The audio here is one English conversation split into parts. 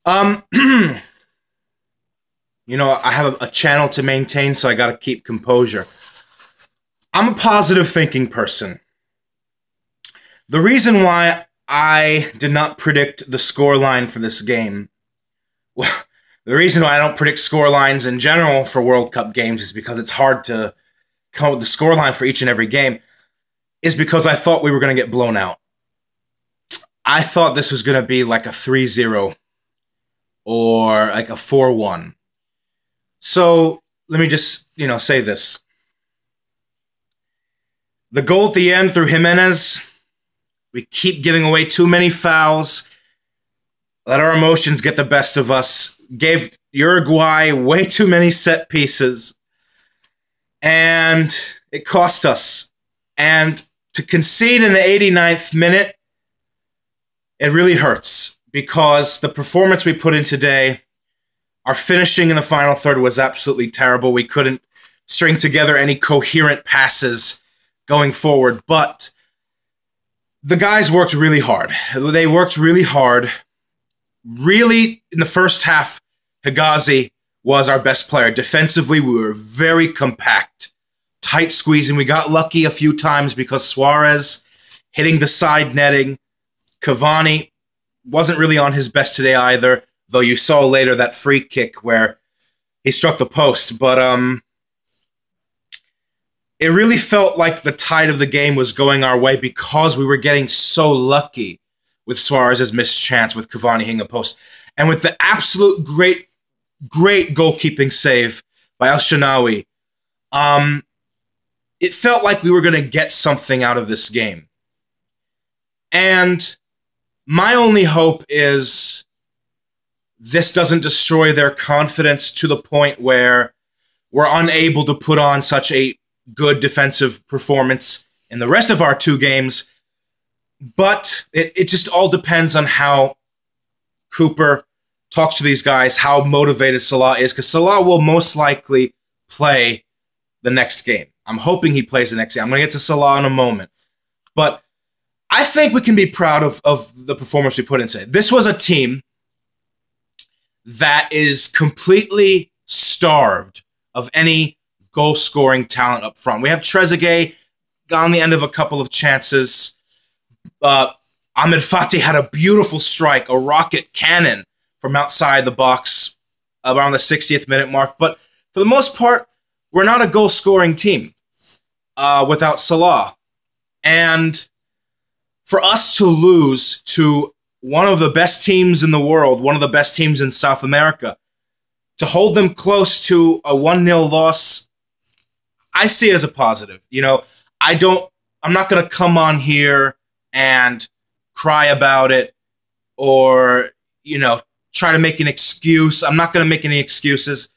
Um, I have a channel to maintain, so I gotta keep composure. I'm a positive thinking person. The reason why I did not predict the score line for this game, well, the reason why I don't predict score lines in general for World Cup games is because it's hard to come up with the score line for each and every game, is because I thought we were going to get blown out. I thought this was going to be like a 3-0 or like a 4-1. So let me just, say this. The goal at the end through Jimenez, we keep giving away too many fouls. Let our emotions get the best of us. Gave Uruguay way too many set pieces. And it cost us. And to concede in the 89th minute, it really hurts. Because the performance we put in today, our finishing in the final third was absolutely terrible. We couldn't string together any coherent passes going forward. But the guys worked really hard. They worked really hard. Really, in the first half, Higazi was our best player. Defensively, we were very compact, tight squeezing. We got lucky a few times because Suarez hitting the side netting. Cavani wasn't really on his best today either, though you saw later that free kick where he struck the post. But it really felt like the tide of the game was going our way because we were getting so lucky with Suarez's missed chance, with Cavani hitting a post, and with the absolute great goalkeeping save by El Shanawi. It felt like we were going to get something out of this game. And my only hope is this doesn't destroy their confidence to the point where we're unable to put on such a good defensive performance in the rest of our two games. But it just all depends on how Cooper talks to these guys, how motivated Salah is, because Salah will most likely play the next game. I'm hoping he plays the next game. I'm going to get to Salah in a moment. But I think we can be proud of the performance we put in today. This was a team that is completely starved of any goal-scoring talent up front. We have Trezeguet got on the end of a couple of chances. Ahmed Fati had a beautiful strike, a rocket cannon from outside the box around the 60th minute mark. But for the most part, we're not a goal-scoring team without Salah. And for us to lose to one of the best teams in the world, one of the best teams in South America, to hold them close to a 1-0 loss, I see it as a positive. I'm not going to come on here and cry about it or, try to make an excuse. I'm not going to make any excuses.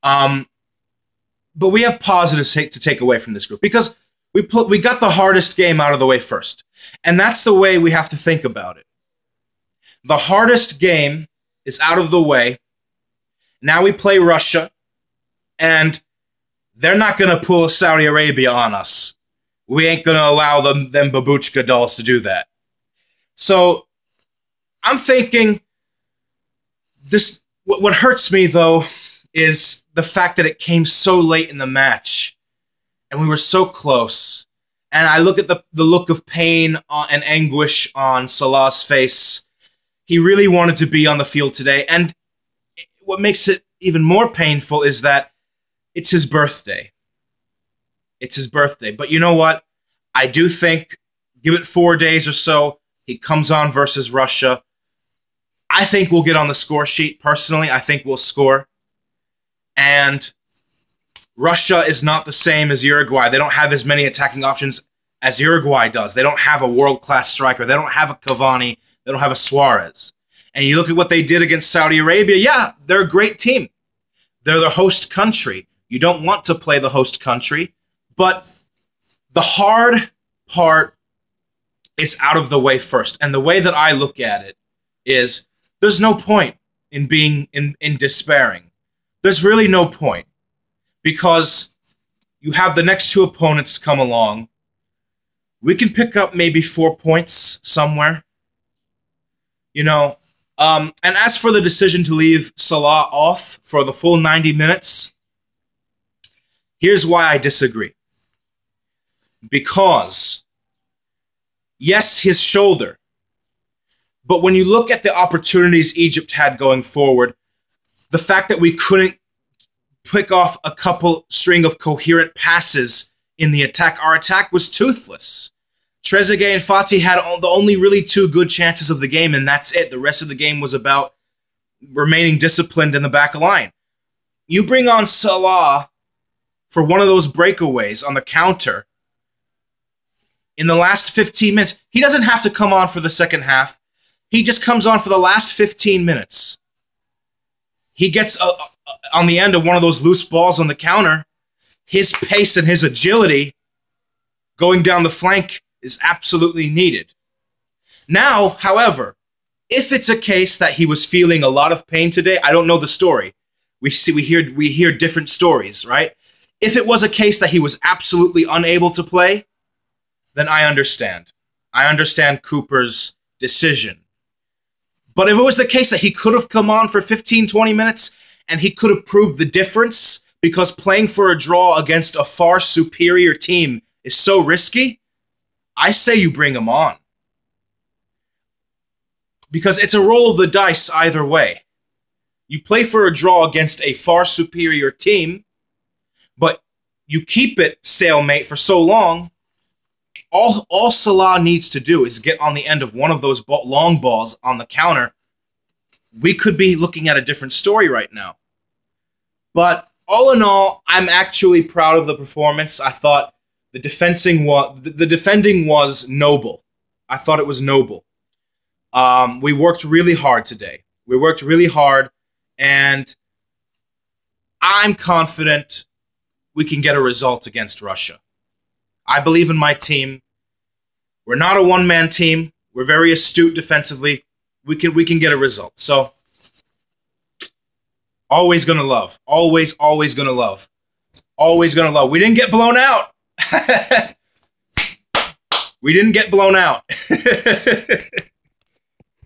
But we have positives to take away from this group because we got the hardest game out of the way first. And that's the way we have to think about it. The hardest game is out of the way. Now we play Russia, and they're not going to pull Saudi Arabia on us. We ain't going to allow them babushka dolls to do that. So I'm thinking this. What hurts me, though, is the fact that it came so late in the match, and we were so close. And I look at the look of pain and anguish on Salah's face. He really wanted to be on the field today. And what makes it even more painful is that it's his birthday. It's his birthday. But you know what? I do think, give it 4 days or so, he comes on versus Russia. I think we'll get on the score sheet. Personally, I think we'll score. And Russia is not the same as Uruguay. They don't have as many attacking options as Uruguay does. They don't have a world-class striker. They don't have a Cavani. They don't have a Suarez. And you look at what they did against Saudi Arabia, yeah, they're a great team. They're the host country. You don't want to play the host country, but the hard part is out of the way first. And the way that I look at it is there's no point in being in despairing. There's really no point because you have the next two opponents come along. We can pick up maybe 4 points somewhere. And as for the decision to leave Salah off for the full 90 minutes, here's why I disagree. Because, yes, his shoulder. But when you look at the opportunities Egypt had going forward, the fact that we couldn't pick off a couple string of coherent passes in the attack, our attack was toothless. Trezeguet and Fati had the only really two good chances of the game, and that's it. The rest of the game was about remaining disciplined in the back line. You bring on Salah for one of those breakaways on the counter in the last 15 minutes. He doesn't have to come on for the second half. He just comes on for the last 15 minutes. He gets on the end of one of those loose balls on the counter. His pace and his agility going down the flank is absolutely needed. Now, however, if it's a case that he was feeling a lot of pain today, I don't know the story. We hear different stories, right? If it was a case that he was absolutely unable to play, then I understand. I understand Cooper's decision. But if it was the case that he could have come on for 15, 20 minutes and he could have proved the difference because playing for a draw against a far superior team is so risky, I say you bring him on. Because it's a roll of the dice either way. You play for a draw against a far superior team, but you keep it stalemate for so long, all Salah needs to do is get on the end of one of those long balls on the counter. We could be looking at a different story right now. But all in all, I'm actually proud of the performance. I thought the defending was noble. I thought it was noble. We worked really hard today. We worked really hard, and I'm confident we can get a result against Russia. I believe in my team. We're not a one-man team. We're very astute defensively. We can get a result. So, always gonna love. Always gonna love. Always gonna love. We didn't get blown out. We didn't get blown out.